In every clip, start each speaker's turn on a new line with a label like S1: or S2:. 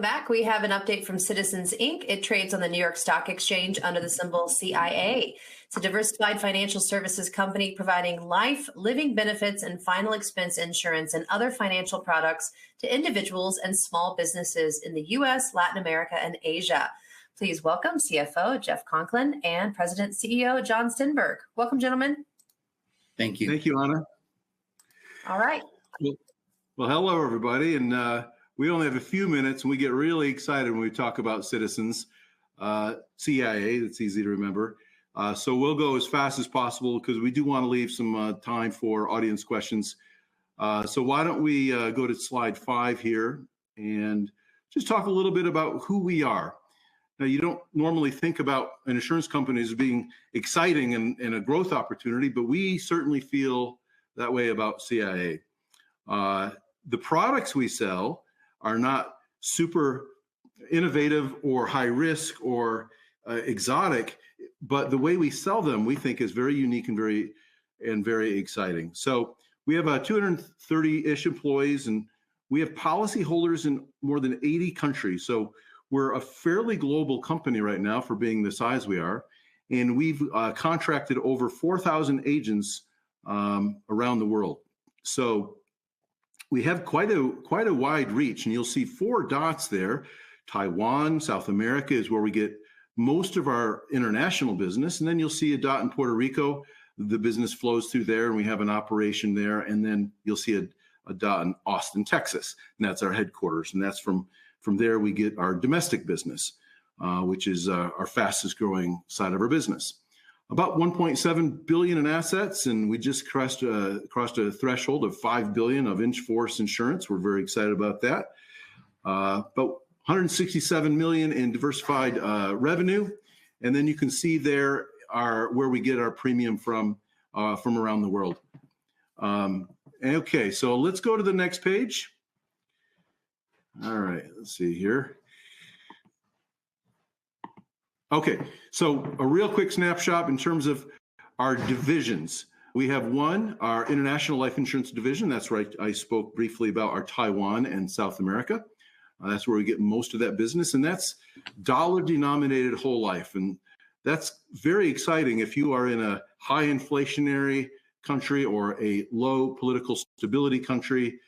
S1: back. We have an update from Citizens Inc. It trades on the New York Stock Exchange under the symbol CIA. It's a diversified financial services company providing life, living benefits, and final expense insurance and other financial products to individuals and small businesses in the U.S., Latin America, and Asia. Please welcome CFO Jeff Conklin and President CEO John Stenberg. Welcome, gentlemen.
S2: Thank you.
S3: Thank you, Anna.
S1: All right.
S3: Well, hello, everybody. And we only have a few minutes, and we get really excited when we talk about Citizens, CIA. That's easy to remember. So we'll go as fast as possible because we do want to leave some time for audience questions. So why don't we go to slide 5 here and just talk a little bit about who we are. Now, you don't normally think about an insurance company as being exciting and a growth opportunity, but we certainly feel that way about CIA. The products we sell are not super innovative or high risk or exotic, but the way we sell them, we think is very unique and very exciting. So we have 230-ish employees, and we have policyholders in more than 80 countries. So we're a fairly global company right now for being the size we are, and we've contracted over 4,000 agents around the world. So we have quite a wide reach, and you'll see 4 dots there. Taiwan, South America is where we get most of our international business, and then you'll see a dot in Puerto Rico. The business flows through there, and we have an operation there, and then you'll see a dot in Austin, Texas, and that's our headquarters, and that's from there we get our domestic business, which is our fastest growing side of our business. About 1.7 billion in assets, and we just crossed a threshold of 5 billion of in-force insurance. We're very excited about that. About 167 million in diversified revenue, and then you can see there where we get our premium from around the world. Okay, so let's go to the next page. All right, let's see here. Okay, so a real quick snapshot in terms of our divisions. We have our international life insurance division. That's right. I spoke briefly about our Taiwan and South America. That's where we get most of that business, and that's dollar-denominated whole life. And that's very exciting if you are in a high inflationary country or a low political stability country.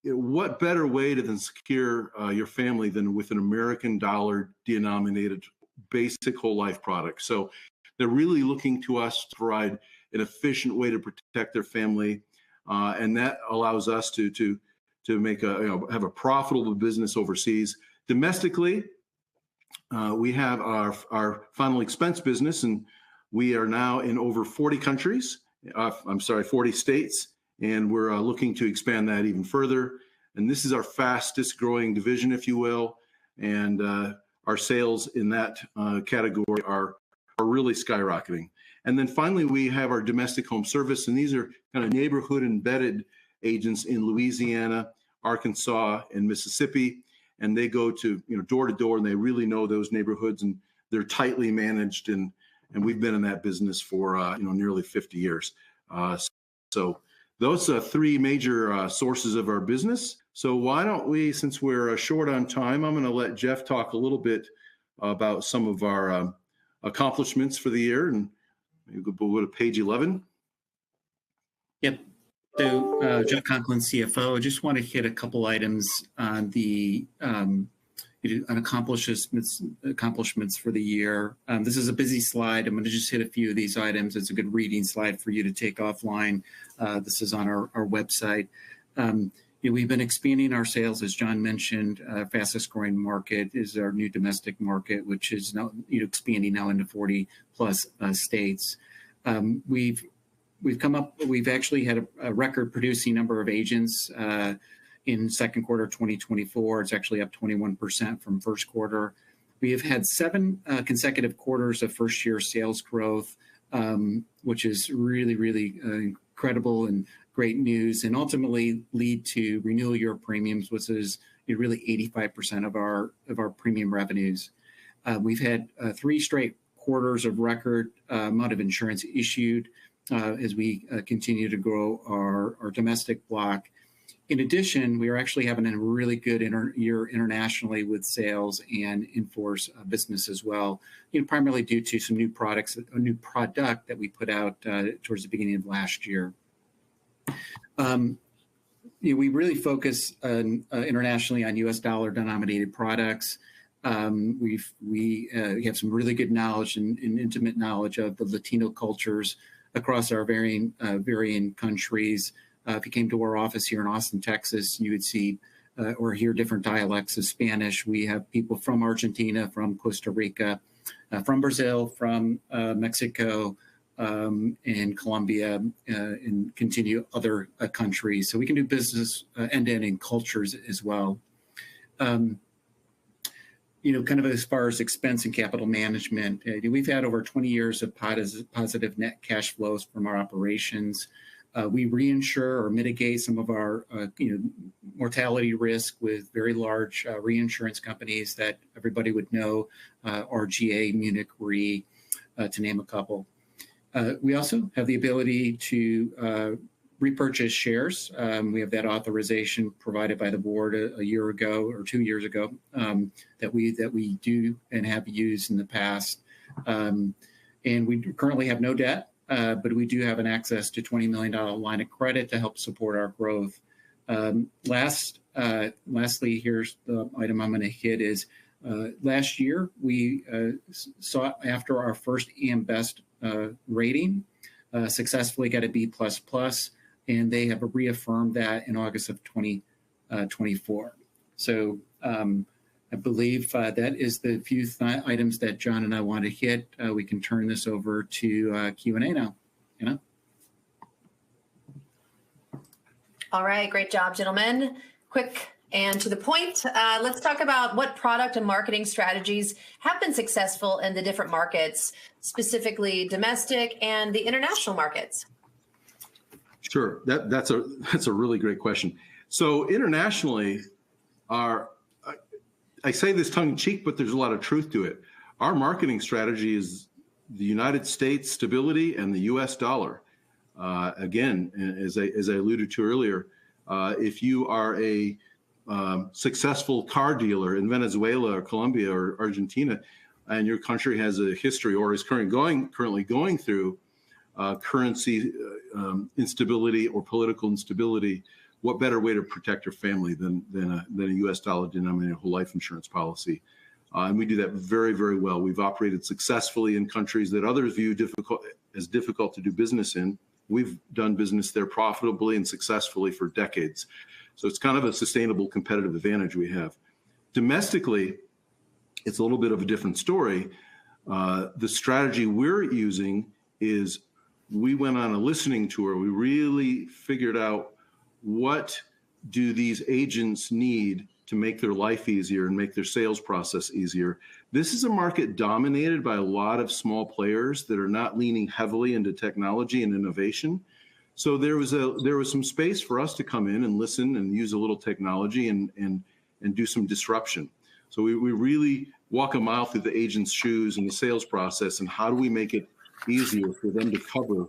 S3: What better way to then secure your family than with an American dollar-denominated basic whole life product? So they're really looking to us to provide an efficient way to protect their family, and that allows us to make have a profitable business overseas. Domestically, we have our final expense business, and we are now in over 40 countries. 40 states, and we're looking to expand that even further. And this is our fastest growing division, if you will, and our sales in that category are really skyrocketing. And then finally, we have our domestic home service, and these are kind of neighborhood embedded agents in Louisiana, Arkansas, and Mississippi, and they go to door to door, and they really know those neighborhoods, and they're tightly managed, and we've been in that business for nearly 50 years. So those are 3 major sources of our business. So why don't we, since we're short on time, I'm going to let Jeff talk a little bit about some of our accomplishments for the year, and we'll go to page 11.
S2: Yep. So Jeff Conklin, CFO. I just want to hit a couple items on the accomplishments for the year. This is a busy slide. I'm going to just hit a few of these items. It's a good reading slide for you to take offline. This is on our website. We've been expanding our sales, as John mentioned. Fastest growing market is our new domestic market, which is now expanding now into 40 plus states. We've actually had a record producing number of agents in second quarter 2024. It's actually up 21% from first quarter. We have had 7 consecutive quarters of first year sales growth, which is really, really incredible and great news, and ultimately lead to renewal year premiums, which is really 85% of our premium revenues. We've had 3 straight quarters of record amount of insurance issued as we continue to grow our domestic block. In addition, we are actually having a really good year internationally with sales and in-force business as well, primarily due to some new products, a new product that we put out towards the beginning of last year. We really focus internationally on U.S. dollar denominated products. We have some really good knowledge and intimate knowledge of the Latino cultures across our varying countries. If you came to our office here in Austin, Texas, you would see or hear different dialects of Spanish. We have people from Argentina, from Costa Rica, from Brazil, from Mexico, and Colombia, and continue other countries. So we can do business end-to-end in cultures as well. Kind of as far as expense and capital management, we've had over 20 years of positive net cash flows from our operations. We reinsure or mitigate some of our mortality risk with very large reinsurance companies that everybody would know, RGA, Munich Re, to name a couple. We also have the ability to repurchase shares. We have that authorization provided by the board a year ago or 2 years ago that we do and have used in the past. And we currently have no debt. But we do have an access to $20 million line of credit to help support our growth. Lastly, here's the item I'm going to hit is last year we sought after our first AM Best rating, successfully got a B++, and they have reaffirmed that in August of 2024. So I believe that is the few items that John and I want to hit. We can turn this over to Q&A now.
S1: All right, great job, gentlemen. Quick and to the point. Let's talk about what product and marketing strategies have been successful in the different markets, specifically domestic and the international markets.
S3: Sure, that's a really great question. So internationally, I say this tongue in cheek, but there's a lot of truth to it. Our marketing strategy is the United States stability and the U.S. dollar. Again, as I alluded to earlier, if you are a successful car dealer in Venezuela or Colombia or Argentina, and your country has a history or is currently going through currency instability or political instability, what better way to protect your family than a U.S. dollar denominated whole life insurance policy? And we do that very, very well. We've operated successfully in countries that others view as difficult to do business in. We've done business there profitably and successfully for decades. So it's kind of a sustainable competitive advantage we have. Domestically, it's a little bit of a different story. The strategy we're using is we went on a listening tour. We really figured out what do these agents need to make their life easier and make their sales process easier. This is a market dominated by a lot of small players that are not leaning heavily into technology and innovation. So there was some space for us to come in and listen and use a little technology and do some disruption. So we really walk a mile through the agent's shoes in the sales process, and how do we make it easier for them to cover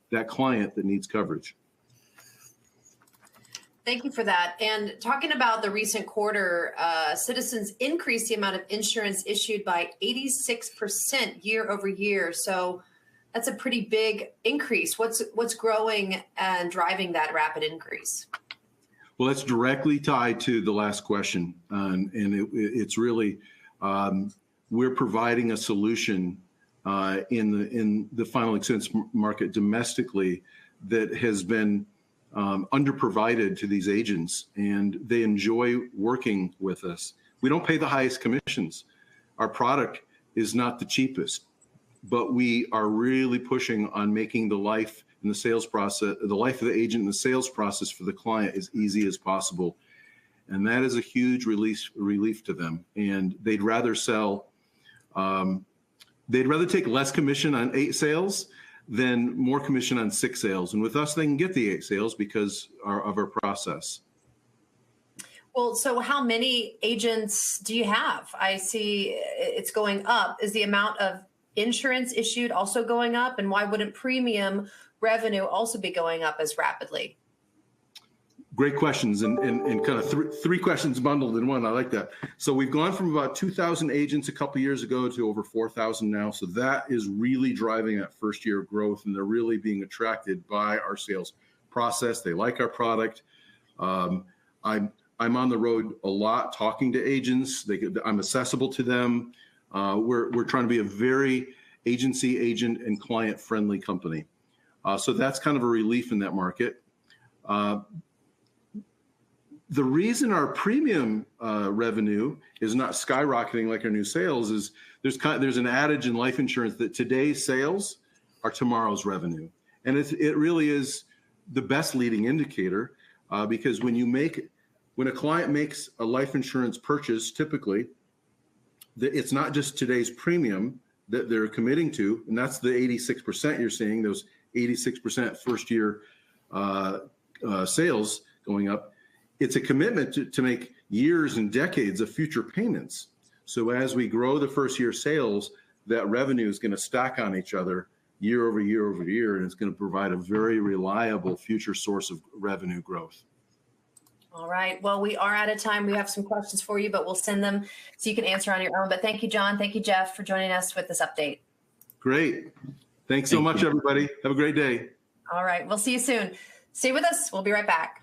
S3: that client that needs coverage.
S1: Thank you for that. And talking about the recent quarter, Citizens increased the amount of insurance issued by 86% year over year. So that's a pretty big increase. What's growing and driving that rapid increase?
S3: Well, that's directly tied to the last question. And it's really, we're providing a solution in the final expense market domestically that has been underprovided to these agents, and they enjoy working with us. We don't pay the highest commissions. Our product is not the cheapest, but we are really pushing on making the life in the sales process, the life of the agent in the sales process for the client as easy as possible. And that is a huge relief to them. And they'd rather take less commission on 8 sales than more commission on 6 sales. And with us, they can get the 8 sales because of our process.
S1: Well, so how many agents do you have? I see it's going up. Is the amount of insurance issued also going up? And why wouldn't premium revenue also be going up as rapidly?
S3: Great questions and kind of three questions bundled in one. I like that. So we've gone from about 2,000 agents a couple years ago to over 4,000 now. So that is really driving that first year of growth, and they're really being attracted by our sales process. They like our product. I'm on the road a lot talking to agents. I'm accessible to them. We're trying to be a very agency, agent, and client friendly company. So that's kind of a relief in that market. The reason our premium revenue is not skyrocketing like our new sales is there's an adage in life insurance that today's sales are tomorrow's revenue, and it really is the best leading indicator because when a client makes a life insurance purchase, typically it's not just today's premium that they're committing to, and that's the 86% you're seeing, those 86% first year sales going up. It's a commitment to make years and decades of future payments. So as we grow the first year sales, that revenue is going to stack on each other year over year over year, and it's going to provide a very reliable future source of revenue growth.
S1: All right. Well, we are out of time. We have some questions for you, but we'll send them so you can answer on your own. But thank you, John. Thank you, Jeff, for joining us with this update.
S3: Great. Thanks so much, everybody. Have a great day.
S1: All right. We'll see you soon. Stay with us. We'll be right back.